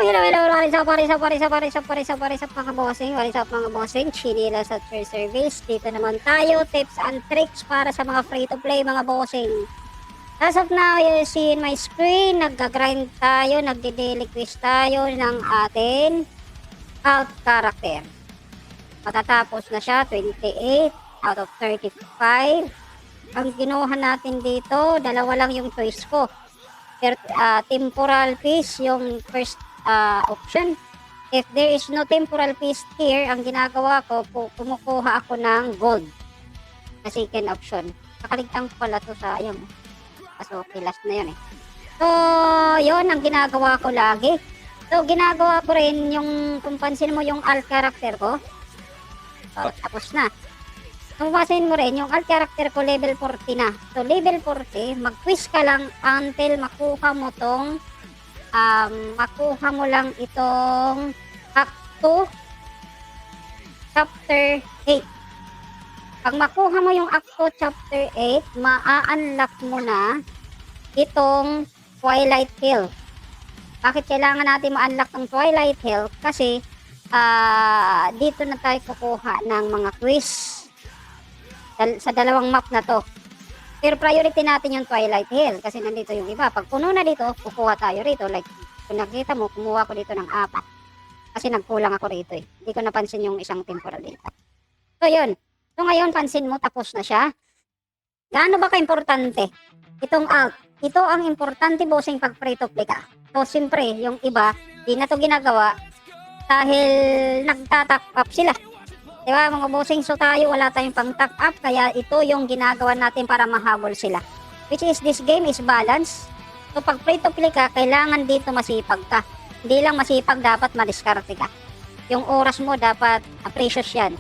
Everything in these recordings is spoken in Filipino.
What is up mga bossing? What is up mga bossing? Chinilas at Fair Service. Dito naman tayo, tips and tricks para sa mga free-to-play mga bossing. As of now, you see in my screen, nagga-grind tayo, nagde-daily quiz tayo ng atin alt character. Matatapos na siya, 28 out of 35. Ang ginuha natin dito, dalawa lang yung choice ko. Temporal piece yung first option. If there is no temporal piece here, ang ginagawa ko, kumukuha ako ng gold na second option. Nakaligtang ko pala to sa ayun. Kaso last na yun eh. So, yun ang ginagawa ko lagi. So, ginagawa ko rin yung, kung pansin mo yung alt character ko. So, tapos na. Kung pasin mo rin, yung alt character ko level 40 na. So, level 40, mag-quiz ka lang until makuha mo tong makuha mo lang itong Act 2 Chapter 8. Pag makuha mo yung Act 2 Chapter 8, ma-unlock mo na itong Twilight Hill. Bakit kailangan natin ma-unlock ng Twilight Hill? Kasi dito na tayo kukuha ng mga quiz sa dalawang map na to. Pero priority natin yung Twilight Hill kasi nandito yung iba. Pag puno na dito, kukuha tayo rito. Like, kung nakita mo, kumuha ko dito ng 4. Kasi nagkulang ako rito eh. Hindi ko napansin yung isang temporal dito. So, yun. So, ngayon, pansin mo, tapos na siya. Gaano ba ka-importante? Itong alt. Ito ang importante bossing pag free-to-play ka. So, siyempre, yung iba, di na to ginagawa dahil nagtatak up sila. Diba mga bossing, so tayo wala tayong pang top up, kaya ito yung ginagawa natin para mahabol sila. Which is, this game is balance. So pag free to play ka, kailangan dito masipag ka. Hindi lang masipag, dapat madiskarte ka. Yung oras mo dapat precious yan.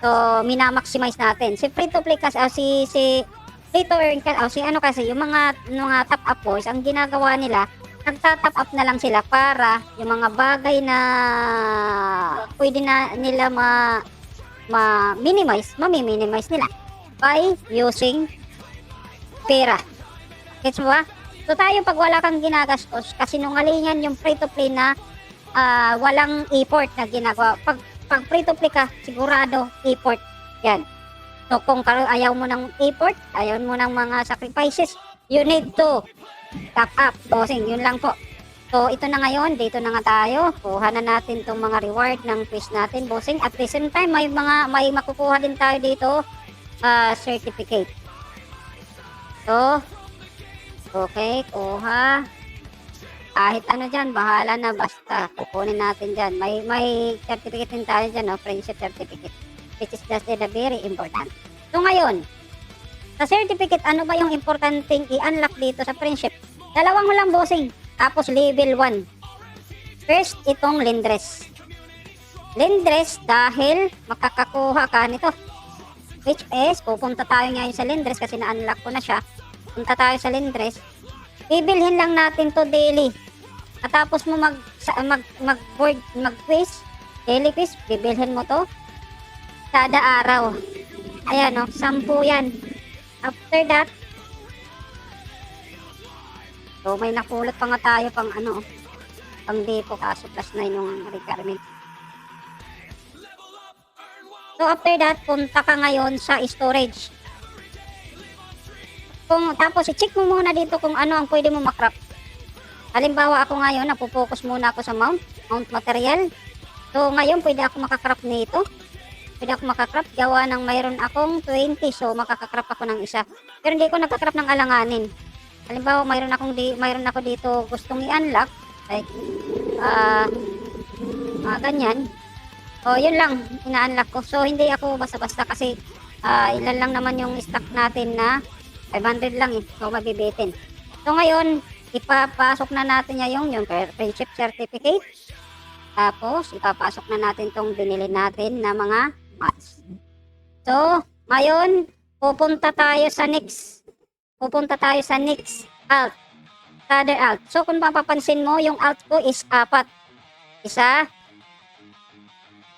So minamaximize natin. Si free to play kasi, si free to earn kasi, kasi yung mga top up boys, ang ginagawa nila, nagta-top up na lang sila para yung mga bagay na pwede na nila ma-minimize nila by using pera. Gets mo ba? So tayo pag wala kang ginagastos, kasi nungalingan yung free-to-play na walang effort na ginagawa. Pag free-to-play ka, sigurado effort yan. So kung ayaw mo ng effort, ayaw mo ng mga sacrifices, you need to top up. Bossing, yun lang po. So, ito na ngayon, dito na nga tayo. Kuha na natin itong mga reward ng quiz natin, bossing. At the same time, may makukuha din tayo dito, certificate. So, okay, kuha. Kahit ano dyan, bahala na, basta. Kukunin natin dyan. May certificate din tayo dyan, no? Friendship certificate. Which is just very important. So, ngayon, sa certificate, ano ba yung importanteng i-unlock dito sa friendship? Dalawang mo lang, bossing. Tapos level 1. First, itong Lindres. Lindres dahil makakakuha ka nito. Which is, pupunta tayo ngayon sa Lindres kasi na-unlock ko na siya. Punta tayo sa Lindres. Bibilhin lang natin to daily. At tapos mo mag-quiz, daily quiz, bibilhin mo to kada araw. Ayan o, 10 yan. After that, so may napulot pa nga tayo pang depo, kaso plus 9 yung requirement. So after that, punta ka ngayon sa storage. Tapos i-check mo muna dito kung ano ang pwede mo makrap. Halimbawa ako ngayon, napupokus muna ako sa mount material. So ngayon pwede ako makakrap nito. Pwede ako makakrap, gawa ng mayroon akong 20, so makakakrap ako ng isa. Pero hindi ko nakakrap ng alanganin. Halimbawa, mayroon ako dito gustong i-unlock, like, ganyan. O, yun lang, ina-unlock ko. So, hindi ako basta-basta kasi ilan lang naman yung stock natin na 500 lang eh. So, mabibitin. So, ngayon, ipapasok na natin yung friendship certificate. Tapos, ipapasok na natin tong binili natin na mga mats. So, ngayon, pupunta tayo sa next alt. Other alt. So, kung mapapansin mo, yung alt ko is 4. Isa.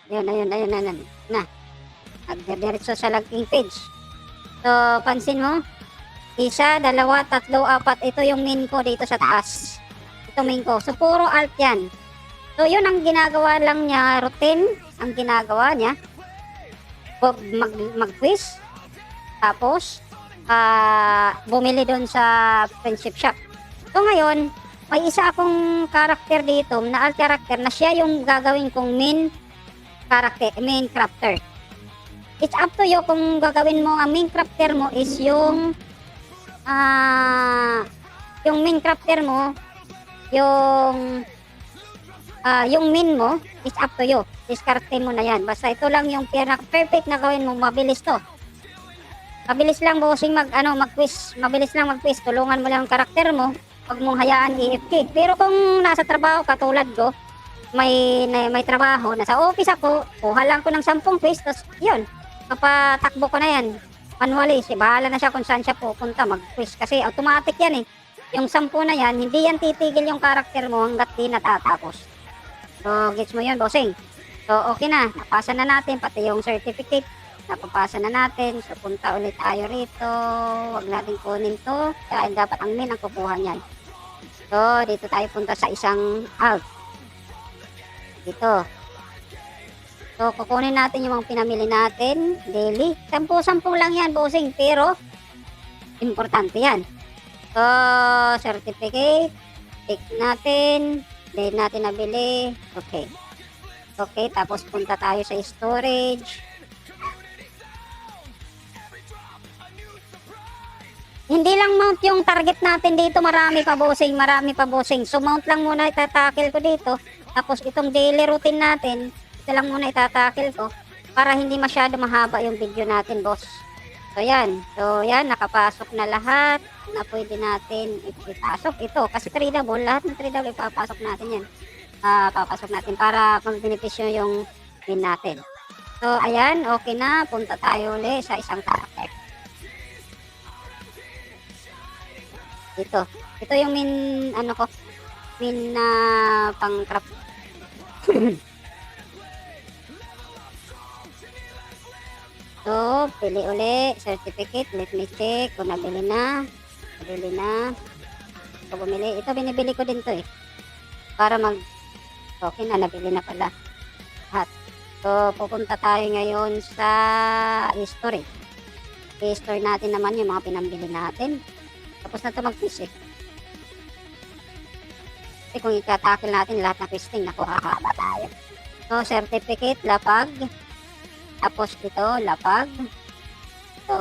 Ayun. Na. Nagdiretso sa login page. So, pansin mo. 1, 2, 3, 4. Ito yung main ko dito sa taas. Ito main ko. So, puro alt yan. So, yun ang ginagawa lang niya, routine ang ginagawa niya. Mag-quiz, tapos, bumili doon sa friendship shop. So, ngayon, may isa akong character dito, na alt character, na siya yung gagawin kong main crafter. It's up to you kung gagawin mo, ang main crafter mo is yung main crafter mo, yung main mo, is up to you. Diskarte mo na yan. Basta ito lang yung perfect na gawin mo, mabilis to. Mabilis lang bossing mag-quiz. Mabilis lang mag-quiz. Tulungan mo lang ang karakter mo. Huwag mong hayaan AFK. Pero kung nasa trabaho katulad ko, may trabaho, nasa office ako, kuha lang ko ng 10 quiz, tapos yun, papatakbo ko na yan. Manually, bahala na siya kung saan siya pupunta mag-quiz. Kasi automatic yan eh. Yung 10 na yan, hindi yan titigil yung karakter mo hanggat di natatapos. So, gets mo yun, bossing. So, okay na. Napasa na natin, pati yung certificate. Napapasa na natin. So, punta ulit tayo rito. Huwag natin kunin to. Dahil dapat ang main ang kukuha niyan. So, dito tayo punta sa isang alt. Dito. So, kukunin natin yung mga pinamili natin. Daily. 10-10 lang yan, bossing. Pero, importante yan. So, certificate. Take natin. Dahil natin nabili. Okay. Okay, tapos punta tayo sa storage. Hindi lang mount yung target natin dito. Marami pa, bossing. So, mount lang muna itatakil ko dito. Tapos, itong daily routine natin, ito lang muna itatakil ko para hindi masyado mahaba yung video natin, boss. So, yan. Nakapasok na lahat na pwede natin ipasok. Ito, kasi tradable. Lahat ng tradable, ipapasok natin yan. Papasok natin para mag-benepisyo yung win natin. So, ayan. Okay na. Punta tayo ulit sa isang character. Ito yung min na pang-craft. So, pili uli, certificate, let me check kung nabili na. So, bumili. Ito, binibili ko din to eh. Para okay na, nabili na pala. Lahat. So, pupunta tayo ngayon sa history. I-store natin naman yung mga pinambili natin. Tapos na ito mag-quiz eh. Kasi kung ikatakil natin lahat na questing, naku, hahaba tayo. So, certificate, lapag. Tapos ito, lapag. So,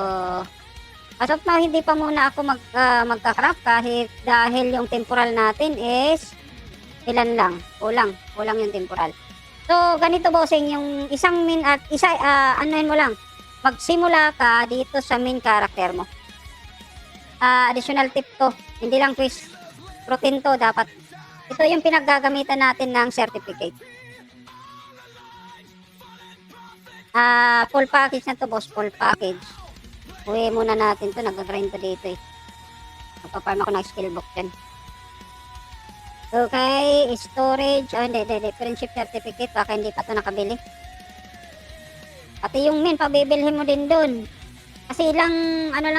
as of now, hindi pa muna ako magka-craft kahit dahil yung temporal natin is ilan lang. Kulang yung temporal. So, ganito bossing, yung isang main at anuhin mo lang. Magsimula ka dito sa main character mo. Additional tip to. Hindi lang quiz. Routine to dapat. Ito yung pinaggagamitan natin ng certificate. Full package na to, boss. Full package. Uwi muna natin to. Nag-grind to dito eh. Magpaparm ako ng skill book dyan. Okay. Storage. Hindi. Friendship certificate. Baka hindi pa to nakabili. Pati yung min, pabibilhin mo din dun. Kasi lang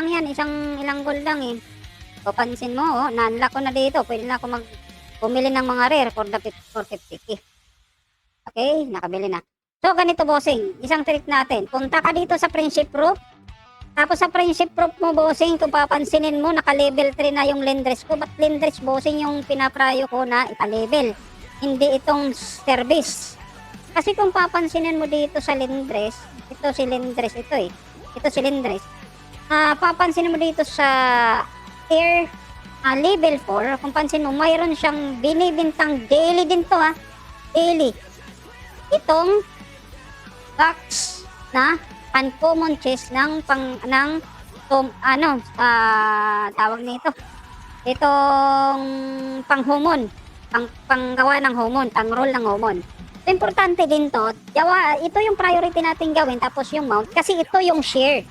yan. Ilang gold lang eh. Papansin mo, na-unlock ko na dito. Pwede na ako bumili ng mga rare for 50k. Okay. Nakabili na. So, ganito bossing, isang trick natin. Punta ka dito sa friendship group. Tapos sa friendship group mo, bossing, kung papansinin mo, naka-level 3 na yung lendress ko. Ba't lendress, bossing, yung pinaprayo ko na ipa-level? Hindi itong service. Kasi kung papansinin mo dito sa lendress, ito si lendress, ito eh. Ito si lendress. Papansinin mo dito sa tier level 4, kung pansin mo, mayroon siyang binibintang daily din to ha. Daily. Itong box na uncommon chest ng tawag nito. Itong panghumon, panggawa ng humon, pang-roll ng humon. So, importante din to. Ito yung priority natin gawin, tapos yung mount, kasi ito yung share.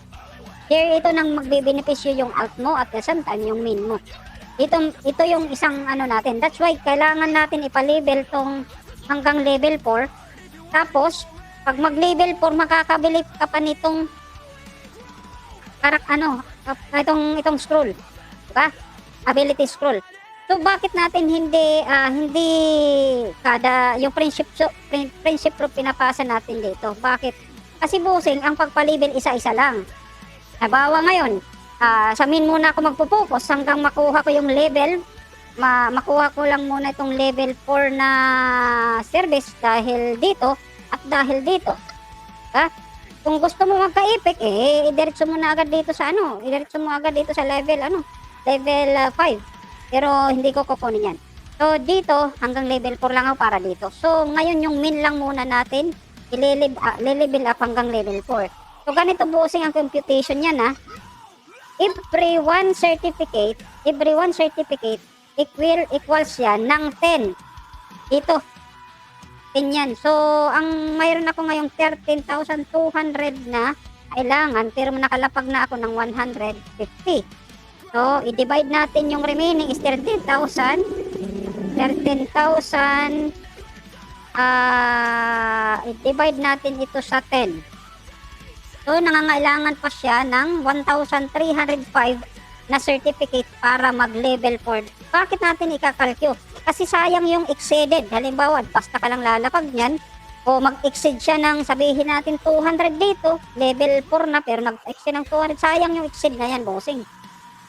Share ito nang magbebenepisyo yung alt mo at the same time yung main mo. Ito yung isang natin. That's why kailangan natin ipa-level tong hanggang level 4. Tapos pag mag-level 4, makakabili ka pa nitong itong scroll. Diba? Ability scroll. So, So bakit natin hindi kada yung prinsipyo pinapasa natin dito? Bakit? Kasi bossing, ang pagpalibel isa-isa lang. Halimbawa ngayon, sa min muna ako magpo-focus hanggang makuha ko yung level, makuha ko lang muna itong level 4 na service dahil dito at dahil dito. Ha? Kung gusto mo magka-epic, idiretso mo na agad dito sa idiretso mo agad dito sa level level 5. Pero hindi ko kukunin yan. So dito hanggang level 4 lang ako para dito. So ngayon yung min lang muna natin i-level up hanggang level 4. So ganito bossing ang computation niyan ha. Every one certificate equals yan ng 10. Ito. 10 yan. So ang mayroon ako ngayong 13,200 na kailangan pero nakalapag na ako ng 150. So i-divide natin yung remaining is 13,000 i-divide natin ito sa 10. So, nangangailangan pa siya ng 1,305 na certificate para mag-level 4. Bakit natin ikakalkyo? Kasi sayang yung exceeded. Halimbawa, basta ka lang lalapag niyan, o mag-exceed siya ng sabihin natin 200 dito, level 4 na, pero nag-exceed ng 200. Sayang yung exceed na yan, bossing.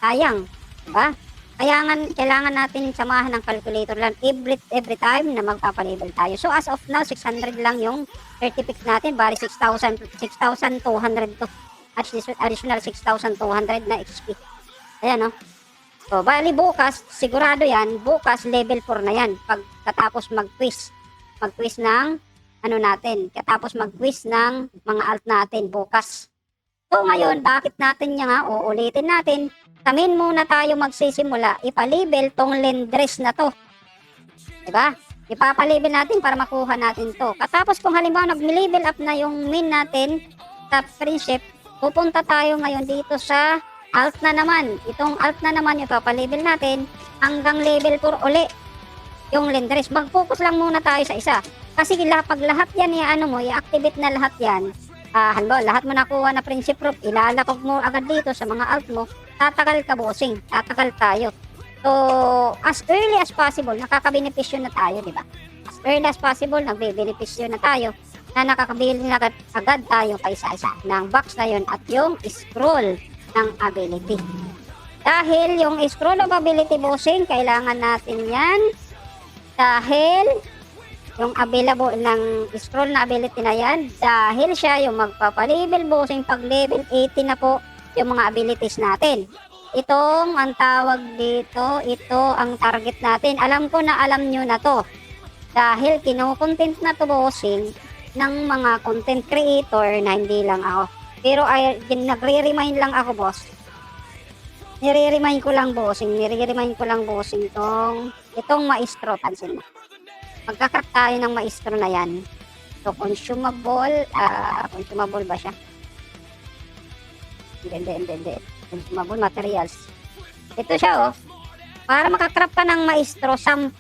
Sayang. Diba? Kailangan natin samahan ng calculator lang every time na magpapalabel tayo. So as of now, 600 lang yung certificate natin. Bali 6,200 to. Additional 6,200 na XP. Ayan, no? So, bali bukas, sigurado yan, bukas level 4 na yan. Pagkatapos mag-quiz ng katapos mag-quiz ng mga alt natin bukas. So ngayon, bakit natin nga uulitin natin? Samin muna tayo magsisimula, ipalabel tong lendress na to. Diba? Ipapalabel natin para makuha natin to. Katapos kung halimbawa nag-level up na yung min natin sa friendship, pupunta tayo ngayon dito sa alt na naman. Itong alt na naman ipapalabel natin hanggang level 4 uli. Yung lendress, mag-focus lang muna tayo sa isa. Kasi pag lahat yan i-activate na lahat yan, halimbawa, lahat mo nakuha na friendship group, ilalapag mo agad dito sa mga alt mo, tatagal ka bossing, tatagal tayo. So, as early as possible, nakakabenepisyo na tayo, di ba? As early as possible, nagbe-benepisyo na tayo na nakakabili na agad tayo kaysa-isa ng box na yun at yung scroll ng ability. Dahil yung scroll of ability bossing, kailangan natin yan dahil yung available ng scroll na ability na yan, dahil siya yung magpapalabel bossing pag level 80 na po yung mga abilities natin. Itong ang tawag dito, ito ang target natin. Alam ko na alam nyo na to. Dahil kino-content na to bossing ng mga content creator na hindi lang ako. Pero nagre-remind lang ako boss. Nire-remind ko lang bossing itong maestro, pansin mo. Magkakrat tayo ng maestro na yan. So, consumable ba siya? Hindi. Consumable materials. Ito siya, Para makakrap ka ng maestro, 10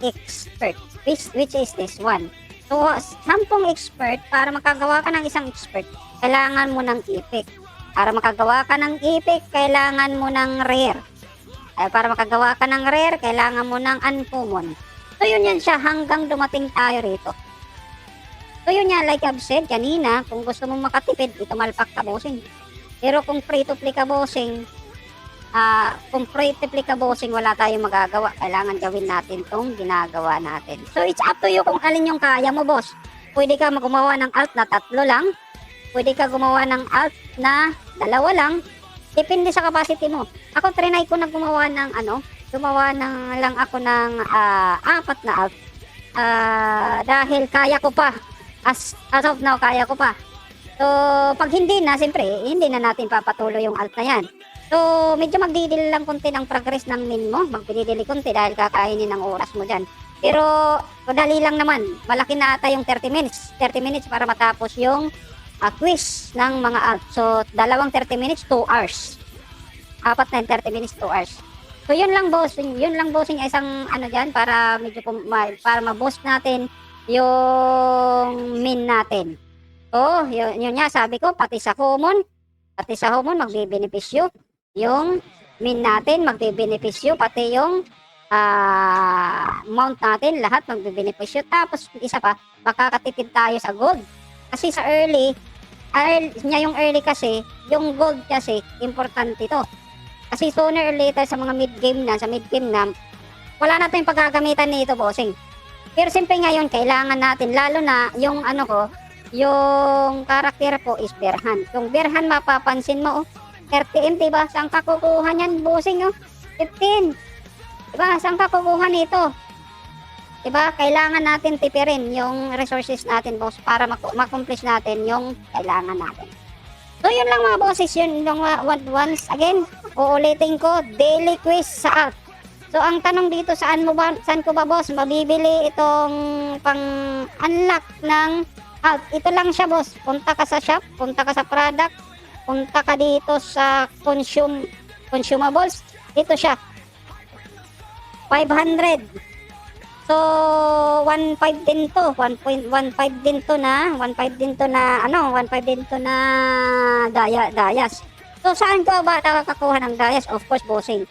expert. Which is this one. So, 10 expert, para makagawa ka ng isang expert, kailangan mo ng epic. Para makagawa ka ng epic, kailangan mo ng rare. Para makagawa ka ng rare, kailangan mo ng uncommon. So yun yan siya hanggang dumating tayo rito. So yun yan, like I've said kanina, kung gusto mong makatipid, ito malpak ka bossing. Pero kung free to play ka bossing, wala tayong magagawa. Kailangan gawin natin tong ginagawa natin. So it's up to you kung alin yung kaya mo boss. Pwede ka gumawa ng alt na 3 lang. Pwede ka gumawa ng alt na 2 lang. Depende sa capacity mo. Ako trinay ko na gumawa lang ako ng 4 na alt dahil kaya ko pa as of now, kaya ko pa. So pag hindi na, siyempre hindi na natin papatuloy yung alt na yan. So medyo magdidili lang konti ng progress ng min mo, magdidili konti dahil kakainin ng oras mo dyan. Pero madali lang naman, malaki na ata yung 30 minutes para matapos yung quiz ng mga alt. So 2 30 minutes, 2 hours. 4 na 30 minutes, 2 hours. So yun lang bossing isang dyan para medyo para ma-boost natin yung min natin. So yun nga sabi ko, pati sa common magbe-benepisyo yung min natin, magbe-benepisyo pati yung mount natin, lahat magbe-benepisyo. Tapos isa pa, makakatipid tayo sa gold. Kasi sa early niya yung early kasi, yung gold kasi, importante to. Kasi sooner or later sa mga sa mid game na, wala na tayong paggagamitan nito, bossing. Pero siyempre ngayon, kailangan natin, lalo na yung yung karakter po is Berhan. Yung Berhan, mapapansin mo, 30M, diba? Saan ka kukuha niyan, bossing, 15. Diba? Saan ka kukuha nito? Diba? Kailangan natin tipirin yung resources natin, boss, para makomplish natin yung kailangan natin. So, yun lang mga bosses, yun yung once again, uulitin ko, daily quiz sa alt. So, ang tanong dito, saan ko ba, boss, mabibili itong pang-unlock ng alt? Ito lang siya, boss. Punta ka sa shop, punta ka sa product, punta ka dito sa consumables. Ito siya. 500. So, 1.5 din to. 1.15 din to na, 1.5 din to na, 1.5 din to na dayas. So, saan ko ba nakakakuha ng dayas? Of course, bossing.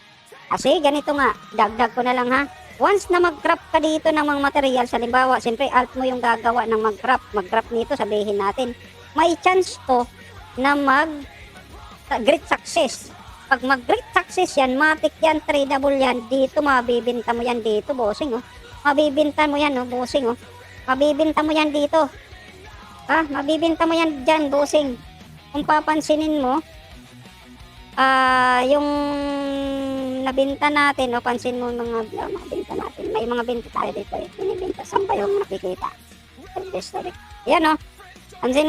Kasi ganito nga, dagdag ko na lang ha. Once na mag-craft ka dito ng mga material, halimbawa, siyempre alt mo yung gagawa ng mag-craft nito, sabihin natin, may chance to na great success. Pag mag-great success yan, matik yan, tradable yan, dito mabibinta mo yan dito, bossing, mabibinta mo yan, bossing, mabibinta mo yan dito. Mabibinta mo yan dyan, bossing. Kung papansinin mo, yung nabinta natin, pansin mo mga binta natin. May mga binta tayo dito, binibinta. Saan ba yung nakikita? Yan, pansin,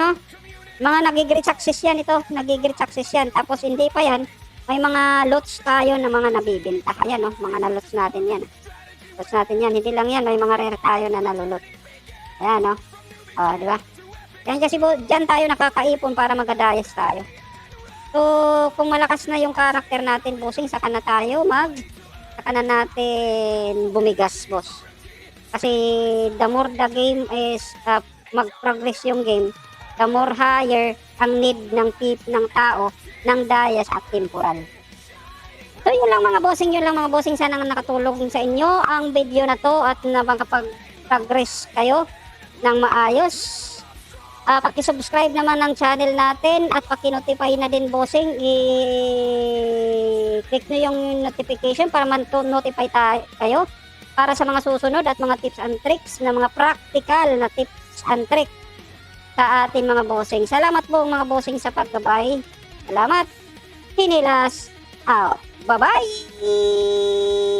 mga nagigreat success yan ito, nagigreat success yan. Tapos hindi pa yan, may mga lots tayo na mga nabibinta. Ayan, mga nalots natin yan. Lots natin yan, hindi lang yan, may mga rare tayo na nalulot. Ayan, di ba? Yan kasi dyan tayo nakakaipon para magadayas tayo. So, kung malakas na yung karakter natin, bossing, saka na natin bumigas, boss. Kasi the more the game is mag-progress yung game, the more higher ang need ng tao, ng dayas at temporal. So, yun lang mga bossing, sana nakatulong sa inyo ang video na to at na makapag-progress kayo ng maayos. Paki-subscribe naman ng channel natin at paki-notify na din, bossing. I-click nyo yung notification para man-notify kayo para sa mga susunod at mga tips and tricks na mga practical na tips and tricks sa ating mga bossing. Salamat po mga bossing sa paggabay. Salamat. Hinilas out. Bye-bye!